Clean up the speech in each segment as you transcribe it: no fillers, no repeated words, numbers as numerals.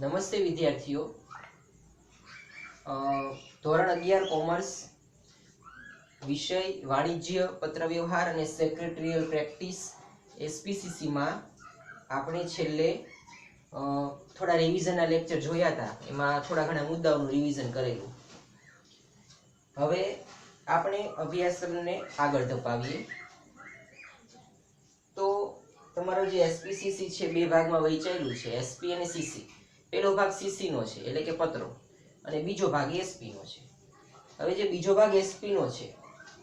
નમસ્તે વિદ્યાર્થીઓ, ધોરણ 11 કોમર્સ વિષય વાણિજ્ય પત્રવ્યવહાર અને સેક્રેટરીયલ પ્રેક્ટિસ એસપીસીસી માં આપણે છેલ્લે થોડા રિવિઝનના લેક્ચર જોયા હતા. એમાં થોડા ઘણા મુદ્દાઓનું રિવિઝન કરેલું. હવે આપણે અભ્યાસક્રમને આગળ ધપાવીએ. તો તમારો જે એસપીસીસી છે બે ભાગમાં વહેંચાયેલું છે, એસપી અને સીસી. પહેલો ભાગ સીસી નો છે એટલે કે પત્રો, અને બીજો ભાગ એસપી નો છે. હવે જે બીજો ભાગ એસપી નો છે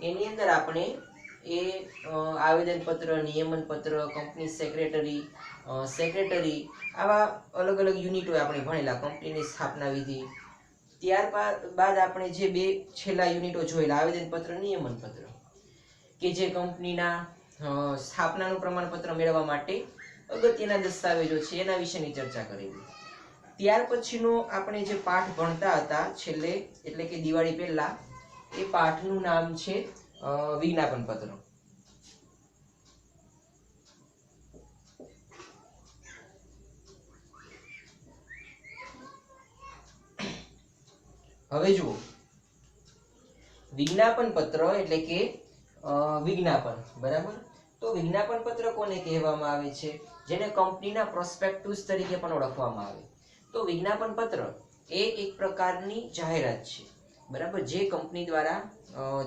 એની અંદર આપણે એ આવેદન પત્ર, નિયમન પત્ર, કંપની સેક્રેટરી આવા અલગ અલગ યુનિટો આપણે ભણેલા. કંપનીની સ્થાપના વિધિ, ત્યારબાદ આપણે જે બે છેલ્લા યુનિટો જોયેલા આવેદન પત્ર, નિયમન પત્ર, કે જે કંપનીના સ્થાપનાનું પ્રમાણપત્ર મેળવવા માટે અગત્યના દસ્તાવેજો છે એના વિશેની ચર્ચા કરેલી. ત્યાર પછીનો આપણે જે પાઠ ભણતા હતા છેલ્લે એટલે કે દિવાળી પહેલા, એ પાઠનું નામ છે વિજ્ઞાપન પત્ર. હવે જુઓ, વિજ્ઞાપન પત્ર એટલે કે વિજ્ઞાપન, બરાબર. તો વિજ્ઞાપન પત્ર કોને કહેવામાં આવે છે? જેને કંપનીના પ્રોસ્પેક્ટસ તરીકે પણ ઓળખવામાં આવે. તો વિજ્ઞાપન પત્ર એ એક પ્રકારની જાહેરાત છે, બરાબર, જે કંપની દ્વારા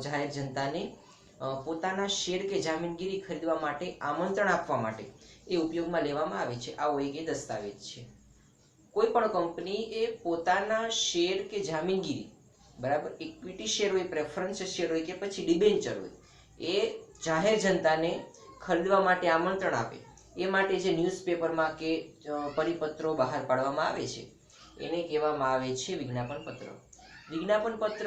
જાહેર જનતાને પોતાના શેર કે જામીનગીરી ખરીદવા માટે આમંત્રણ આપવા માટે એ ઉપયોગમાં લેવામાં આવે છે. આવો એક એ દસ્તાવેજ છે. કોઈ પણ કંપની એ પોતાના શેર કે જામીનગીરી, બરાબર, ઇક્વિટી શેર હોય, પ્રેફરન્સ શેર હોય કે પછી ડિબેન્ચર હોય, એ જાહેર જનતાને ખરીદવા માટે આમંત્રણ આપે એ માટે જે ન્યૂઝપેપરમાં કે પરિપત્રો બહાર પાડવામાં આવે છે એને કહેવામાં આવે છે વિજ્ઞાપન પત્ર. વિજ્ઞાપન પત્ર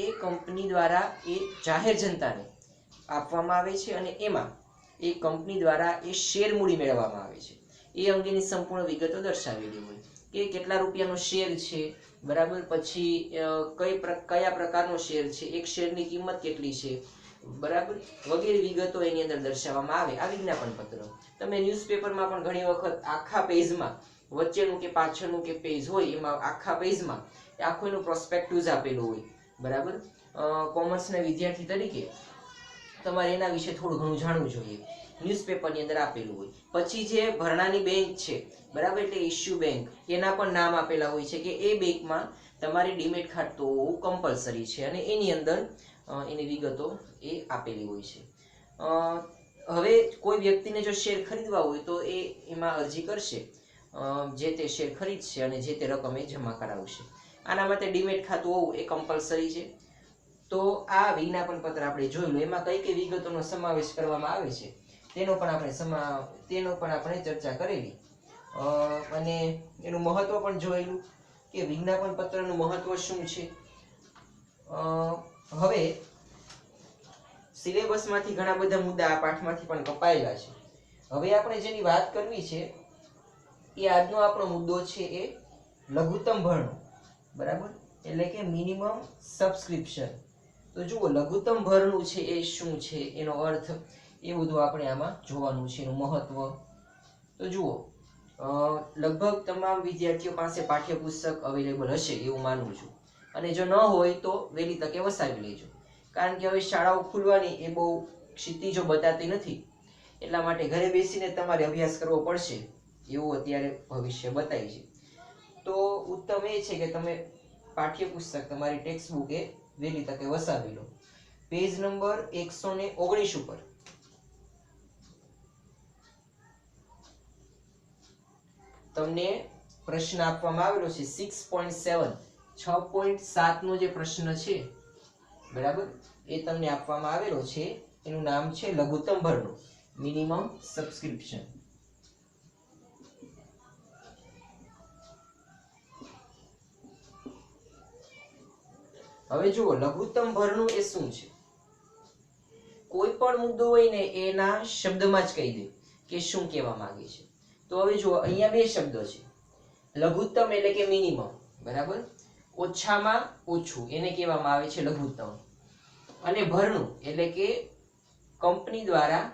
એ કંપની દ્વારા એ જાહેર જનતાને આપવામાં આવે છે અને એમાં એ કંપની દ્વારા એ શેર મૂડી મેળવવામાં આવે છે. એ અંગેની સંપૂર્ણ વિગતો દર્શાવેલી હોય કે કેટલા રૂપિયાનો શેર છે, બરાબર, પછી કયા પ્રકારનો શેર છે, એક શેરની કિંમત કેટલી છે, બરાબર, વગેરે વિગતો એની અંદર દર્શાવવામાં આવે. આ વિજ્ઞાપન પત્ર તમે ન્યૂઝપેપરમાં પણ ઘણી વખત આખા પેજમાં વચ્ચેનું કે પાછળનું કે પેજ હોય એમાં આખા પેજમાં આખું એનું પ્રોસ્પેક્ટસ આપેલું હોય, બરાબર. કોમર્સના વિદ્યાર્થી તરીકે તમારે એના વિશે થોડું ઘણું જાણવું જોઈએ. ન્યૂઝપેપરની અંદર આપેલું હોય. પછી જે ભરણાની બેંક છે, બરાબર, એટલે ઇશ્યુ બેંક, એના પણ નામ આપેલા હોય છે કે એ બેંકમાં તમારે ડીમેટ ખાતું હોવું કમ્પલસરી છે અને એની અંદર એની વિગતો એ આપેલી હોય છે. હવે કોઈ વ્યક્તિને જો શેર ખરીદવા હોય તો એ એમાં અરજી કરશે, જે તે શેર ખરીદશે અને જે તે રકમ એ જમા કરાવશે. આના માટે ડીમેટ ખાતું હોવું એ કમ્પલસરી છે. તો આ વિજ્ઞાપન પત્ર આપણે જોયું, એમાં કઈ કઈ વિગતોનો સમાવેશ કરવામાં આવે છે તેનો પણ આપણે ચર્ચા કરેલી અને એનું મહત્વ પણ જોયેલું કે વિજ્ઞાપન પત્રનું મહત્વ શું છે. હવે સિલેબસમાંથી ઘણા બધા મુદ્દા આ પાઠમાંથી પણ કપાયેલા છે. હવે આપણે જેની વાત કરવી છે એ આજનો આપણો મુદ્દો છે એ લઘુત્તમ ભરણું, બરાબર, એટલે કે મિનિમમ સબસ્ક્રિપ્શન. તો જુઓ, લઘુત્તમ ભરણું છે એ શું છે, એનો અર્થ, એ બધું આપણે આમાં જોવાનું છે, એનું મહત્વ. તો જુઓ, લગભગ તમામ વિદ્યાર્થીઓ પાસે પાઠ્યપુસ્તક અવેલેબલ હશે એવું માનું છું, અને જો ન હોય તો વહેલી તકે વસાવી લેજો. કારણ કે હવે શાળાઓ ખુલવાની એ બહુ ક્ષિતિજો બતાતી નથી, એટલા માટે ઘરે બેસીને તમારે અભ્યાસ કરવો પડશે એવું અત્યારે ભવિષ્ય બતાય છે. તો ઉત્તમ એ છે કે તમે પાઠ્યપુસ્તક, તમારી ટેક્સ્ટ બુક એ વહેલી તકે વસાવી લો. પેજ નંબર 119 ઉપર તમને પ્રશ્ન આપવામાં આવેલો છે 6.7, 6.7 નો જે પ્રશ્ન છે, બરાબર, એ તમને આપવામાં આવેલો છે. એનું નામ છે લઘુત્તમ ભરણું, મિનિમમ સબસ્ક્રિપ્શન. હવે જુઓ, લઘુત્તમ ભરણું એ શું છે? કોઈ પણ મુદ્દો હોય ને એના શબ્દમાં જ કહી દે કે શું કહેવા માંગે છે. તો હવે જુઓ, અહીંયા બે શબ્દો છે. લઘુત્તમ એટલે કે મિનિમમ, બરાબર, ઓછામાં ઓછું એને કહેવામાં આવે છે લઘુત્તમ. અને ભરણું એટલે કે કંપની દ્વારા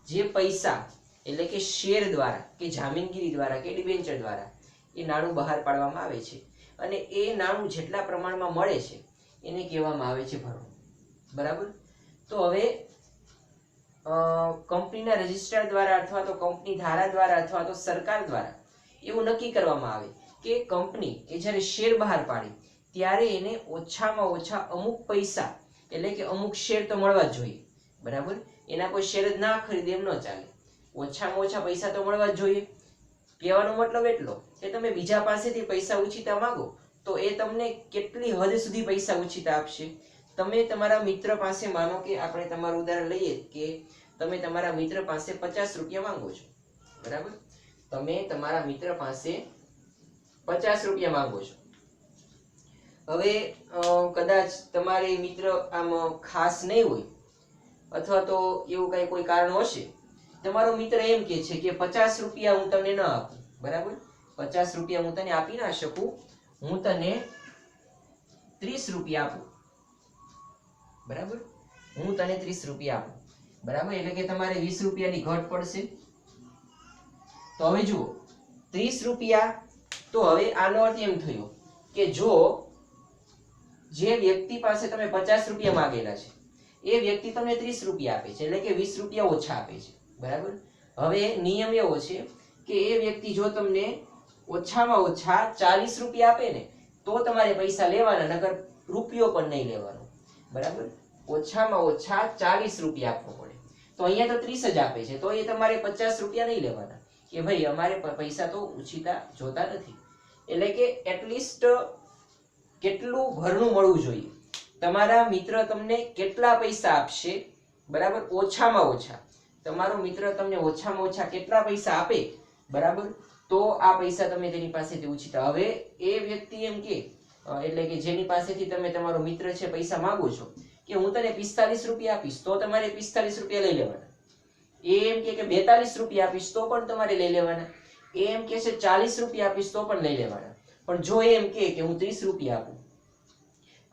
જે પૈસા એટલે કે શેર દ્વારા કે જામીનગીરી દ્વારા કે ડિબેન્ચર દ્વારા એ નાણું બહાર પાડવામાં આવે છે અને એ નાણું જેટલા પ્રમાણમાં મળે છે એને કહેવામાં આવે છે ભરણું. બરાબર. તો હવે કંપનીના રજિસ્ટ્રાર દ્વારા અથવા તો કંપની ધારા દ્વારા અથવા તો સરકાર દ્વારા એવું નક્કી કરવામાં આવે કે કંપની એ જ્યારે શેર બહાર પાડે ત્યારે એને ઓછામાં ઓછા અમુક પૈસા એટલે કે અમુક શેર તો મળવા જ જોઈએ. બરાબર. એના કોઈ શેર જ ના ખરીદે એમ ન ચાલે. ઓછામાં ઓછા પૈસા તો મળવા જ જોઈએ. કહેવાનો મતલબ એટલો કે તમે બીજા પાસેથી પૈસા ઉછીતા માંગો તો એ તમને કેટલી હદ સુધી પૈસા ઉછીતા આપશે. તમે તમારા મિત્ર પાસે, માનો કે આપણે તમારું ઉદાહરણ લઈએ કે તમે તમારા મિત્ર પાસે 50 રૂપિયા માંગો છો. બરાબર. તમે તમારા મિત્ર પાસે 50 રૂપિયા માંગો છો. હવે કદાચ તમારે મિત્ર આમ ખાસ નહીં હોય અથવા તો એવું કઈ કોઈ કારણ હશે, તમારો મિત્ર એમ કે છે કે 50 રૂપિયા હું તમને ન આપું. બરાબર. 50 રૂપિયા હું તને આપી ના શકું, હું તને 30 રૂપિયા આપું. બરાબર. હું તને 30 રૂપિયા આપું. બરાબર. એટલે કે તમારે 20 રૂપિયાની ઘટ પડશે. તો હવે જુઓ 30 રૂપિયા, તો હવે આનો અર્થ એમ થયો કે જો જે વ્યક્તિ પાસે તમે 50 રૂપિયા માંગેલા છે એ વ્યક્તિ તમને 30 રૂપિયા આપે છે, એટલે કે 20 રૂપિયા ઓછા આપે છે. બરાબર. હવે નિયમ એવો છે કે એ વ્યક્તિ જો તમને ઓછામાં ઓછા 40 રૂપિયા આપે ને તો તમારે પૈસા લેવાના, નકર રૂપિયો પણ નહીં લેવાનો. બરાબર. ઓછામાં ઓછા 40 રૂપિયા આપવો પડે. તો અહીંયા તો 30 જ આપે છે, તો એ તમારે 50 રૂપિયા નહીં લેવાના કે ભાઈ અમારે પૈસા તો ઉછીતા જોતા નથી. એટલે કે એટલીસ્ટ કેટલું ભરણું મળવું જોઈએ. તમારા મિત્ર તમને કેટલા પૈસા આપશે. બરાબર. ઓછામાં ઓછા તમારો મિત્ર તમને ઓછામાં ઓછા કેટલા પૈસા આપે. બરાબર. તો આ પૈસા તમે તેની પાસેથી ઉછીતા. હવે એ વ્યક્તિ એમ કે એટલે કે જેની પાસેથી તમે તમારો મિત્ર છે પૈસા માંગો છો કે હું તને 45 રૂપિયા આપીશ, તો તમારે 45 રૂપિયા લઈ લેવાના. એ એમ કે 42 રૂપિયા આપીશ તો પણ તમારે લઈ લેવાના. એ એમ કે છે 40 રૂપિયા આપીશ તો પણ લઈ લેવાના. પણ જો એમ કે હું 30 રૂપિયા આપું,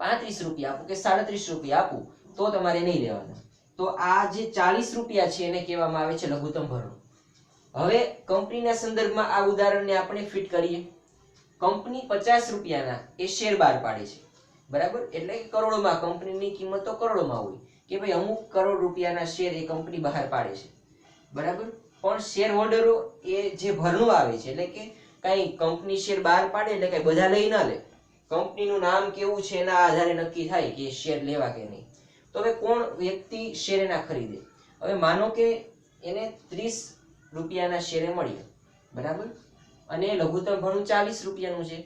35 રૂપિયા આપું કે 37 રૂપિયા આપું તો તમારે નહીં લેવાના. તો આ જે 40 રૂપિયા છે એને કહેવામાં આવે છે લઘુત્તમ ભરણું. હવે કંપનીના સંદર્ભમાં આ ઉદાહરણને આપણે ફિટ કરીએ. કંપની 50 રૂપિયાના એ શેર બહાર પાડે છે. બરાબર. એટલે કે કરોડોમાં, કંપનીની કિંમત તો કરોડોમાં હોય કે ભાઈ અમુક કરોડ રૂપિયાના શેર એ કંપની બહાર પાડે છે. બરાબર. પણ શેર હોલ્ડરો એ જે ભરણું આવે છે, એટલે કે કઈ કંપની શેર બહાર પાડે એટલે કઈ બધા લઈ ના લે. કંપનીનું નામ કેવું છે એના આધારે નક્કી થાય કે શેર લેવા કે નહીં. તો હવે કોણ વ્યક્તિ શેર એના ખરીદે. હવે માનો કે એને 30 રૂપિયાના શેરે મળ્યા. બરાબર. અને લઘુત્તમ ભરણું 40 રૂપિયાનું છે,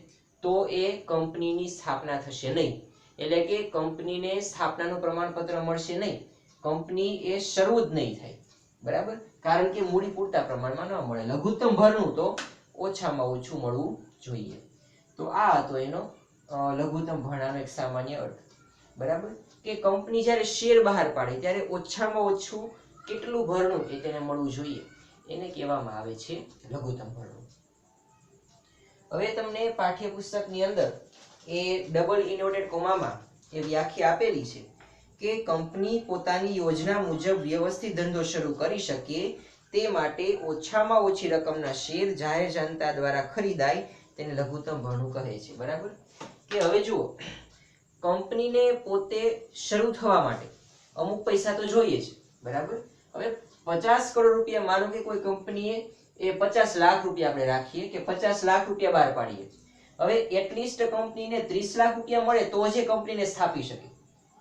તો એ કંપનીની સ્થાપના થશે નહીં. એટલે કે કંપનીને સ્થાપનાનું પ્રમાણપત્ર મળશે નહીં. કંપની એ શરૂ જ નહીં થાય. બરાબર. કારણ કે મૂડી પૂરતા પ્રમાણમાં ન મળે. લઘુત્તમ ભરણું તો ઓછામાં ઓછું મળવું જોઈએ. તો આ હતો એનો લઘુત્તમ ભરણાનો એક સામાન્ય અર્થ. બરાબર. કે કંપની જ્યારે શેર બહાર પાડે ત્યારે ઓછામાં ઓછું કેટલું ભરણું એ તેને મળવું જોઈએ એને કહેવામાં આવે છે લઘુત્તમ ભરણું. હવે તમને પાઠ્યપુસ્તકની અંદર એ ડબલ ઇન્વર્ટેડ કોમામાં એ વ્યાખ્યા આપેલી છે કે કંપની પોતાની યોજના મુજબ વ્યવસ્થિત ધંધો શરૂ કરી શકે તે માટે ઓછામાં ઓછી રકમના શેર જાહેર જનતા દ્વારા ખરીદાય તેને લઘુત્તમ ભરણું કહે છે. બરાબર. કે હવે જુઓ, કંપનીને પોતે શરૂ થવા માટે અમુક પૈસા તો જોઈએ જ. બરાબર. હવે 50 કરોડ રૂપિયા, માનો કે કોઈ કંપનીએ એ 50 લાખ રૂપિયા આપણે રાખીએ કે 50 લાખ રૂપિયા બહાર પાડીએ. હવે એટલીસ્ટ કંપનીને 30 લાખ રૂપિયા મળે તો જ એ કંપનીને સ્થાપી શકે.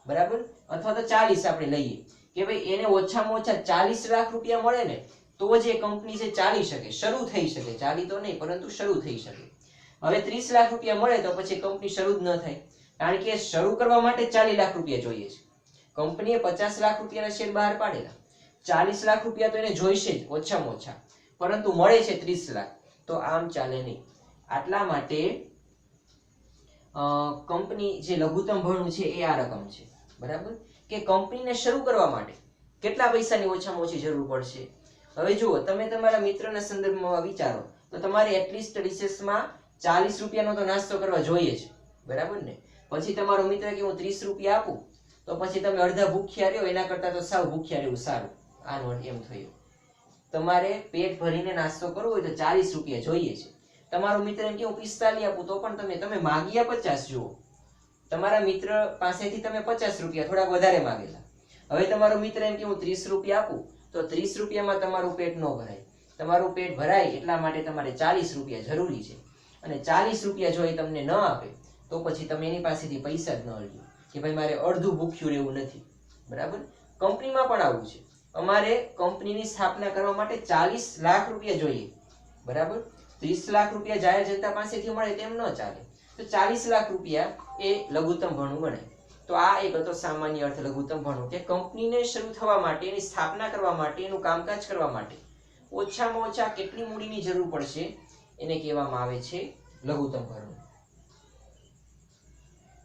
બરાબર. અથવા તો 40 આપણે લઈએ કે ભાઈ એને ઓછામાં ઓછા 40 લાખ રૂપિયા મળે ને તો જ એ કંપની છે ચાલી શકે, શરૂ થઈ શકે. ચાલી તો નહીં પરંતુ શરૂ થઈ શકે. હવે 30 લાખ રૂપિયા મળે તો પછી કંપની શરૂ જ ન થાય, કારણ કે શરૂ કરવા માટે 40 લાખ રૂપિયા જોઈએ છે. કંપનીએ 50 લાખ રૂપિયાના શેર બહાર પાડેલા, 40 લાખ રૂપિયા તો એને જોઈશે જ ઓછામાં ઓછા, પરંતુ મળે છે 30 લાખ, તો આમ ચાલે નહીં. આટલા માટે કંપની જે લઘુત્તમ ભરણું છે એ આ રકમ છે. બરાબર. કે કંપનીને શરૂ કરવા માટે કેટલા પૈસાની ઓછામાં ઓછી જરૂર પડશે. હવે જુઓ, તમે તમારા મિત્રના સંદર્ભમાં વિચારો તો તમારે એટલીસ્ટ રિસેસમાં 40 રૂપિયાનો તો નાસ્તો કરવા જોઈએ જ. બરાબર ને. પછી તમારો મિત્ર કે હું 30 રૂપિયા આપું તો પછી તમે અડધા ભૂખ્યા રહ્યો, એના કરતા તો સાવ ભૂખ્યા રહેવું સારું. આનો એમ થયો તમારે પેટ ભરીને નાસ્તો કરવો હોય તો 40 રૂપિયા જોઈએ છે. તમારો મિત્ર એમ કે હું 45 આપું તો પણ તમે માગ્યા 50. જુઓ, તમારા મિત્ર પાસેથી તમે 50 રૂપિયા થોડાક વધારે માંગેલા. હવે તમારો મિત્ર એમ કે હું 30 રૂપિયા આપું તો 30 રૂપિયામાં તમારું પેટ ન ભરાય. તમારું પેટ ભરાય એટલા માટે તમારે 40 રૂપિયા જરૂરી છે. અને 40 રૂપિયા જો એ તમને ન આપે તો પછી તમે એની પાસેથી પૈસા જ ન લ્યો કે ભાઈ મારે અડધું ભૂખ્યું રહેવું નથી. બરાબર? કંપનીમાં પણ આવું છે. અમારે કંપનીની સ્થાપના કરવા માટે 40 લાખ રૂપિયા જોઈએ. બરાબર? 30 લાખ રૂપિયા જાહેર જનતા પાસેથી મળે તેમ ન ચાલે. તો 40 લાખ રૂપિયા એ લઘુત્તમ ભરણું ગણાય. તો આ એક હતો સામાન્ય અર્થ લઘુત્તમ ભરણું, કે કંપનીને શરૂ થવા માટે, એની સ્થાપના કરવા માટે, એનું કામકાજ કરવા માટે ઓછામાં ઓછા કેટલી મૂડીની જરૂર પડશે એને કહેવામાં આવે છે લઘુત્તમ ભરણું.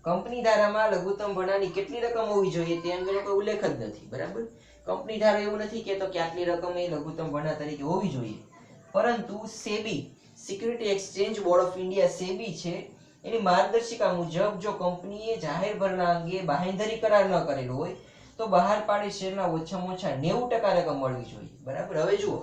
કંપની ધારામાં લઘુત્તમ ભરણાની કેટલી રકમ હોવી જોઈએ તે અંગેનો કોઈ ઉલ્લેખ જ નથી. બરાબર? કંપની ધારો એવું નથી કહેતો કે આટલી રકમ એ લઘુત્તમ ભરણા તરીકે હોવી જોઈએ, પરંતુ SEBI, security exchange board of India, SEBI છે, એની માર્ગદર્શિકા મુજબ જો કંપનીએ જાહેર ભરણા અંગે બાંહેધરી કરાર ન કરેલો હોય તો બહાર પાડેલ શેરના ઓછામાં ઓછા 90% રકમ મળવી જોઈએ. બરાબર? હવે જુઓ,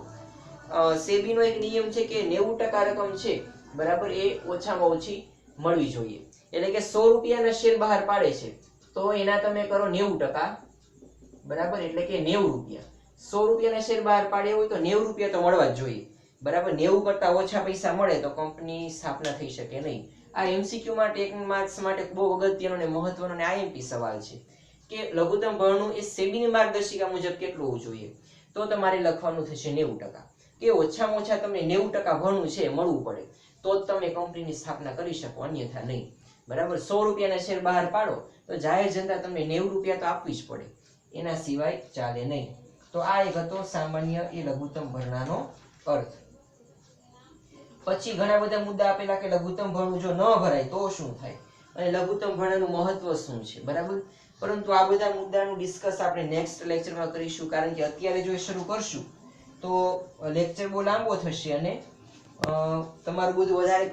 સેબીનો એક નિયમ છે કે 90% રકમ છે, બરાબર, એ ઓછામાં ઓછી મળવી જોઈએ. એટલે કે 100 રૂપિયાના શેર બહાર પાડે છે તો એના તમે કરો 90%. બરાબર? એટલે કે 90 રૂપિયા. 100 રૂપિયાના શેર બહાર પાડે હોય તો 90 રૂપિયા તો મળવા જ જોઈએ. બરાબર? 90 કરતા ઓછા પૈસા મળે તો કંપની સ્થાપના થઈ શકે નહીં. આ એમસીક્યુ માટે, 1 માર્ક્સ માટે બહુ અગત્યનો અને મહત્વનો અને આઈએમપી સવાલ છે કે લઘુત્તમ ભરણું એ સેબીની માર્ગદર્શિકા મુજબ કેટલું હોવું જોઈએ. તો તમારે લખવાનું થશે 90%, કે ઓછામાં ઓછા તમને 90% ભરણું છે મળવું પડે તો જ તમે કંપનીની સ્થાપના કરી શકો, અન્યથા નહીં. બરાબર? 100 રૂપિયાના શેર બહાર પાડો તો જાહેર જનતા તમને 90 રૂપિયા તો આપવી જ પડે, એના સિવાય ચાલે નહીં. તો આ એક હતો સામાન્ય એ લઘુત્તમ ભરણાનો અર્થ. પછી ઘણા બધા મુદ્દા આપેલા કે લઘુત્તમ ભરણું જો ન ભરાય તો શું થાય અને લઘુત્તમ ભરણાનું મહત્વ શું છે. બરાબર? પરંતુ આ બધા મુદ્દાનું ડિસ્કસ આપણે નેક્સ્ટ લેક્ચરમાં કરીશું, કારણ કે અત્યારે જો શરૂ કરશું તો લેક્ચર બહુ લાંબો થશે અને તમારું બધું વધારે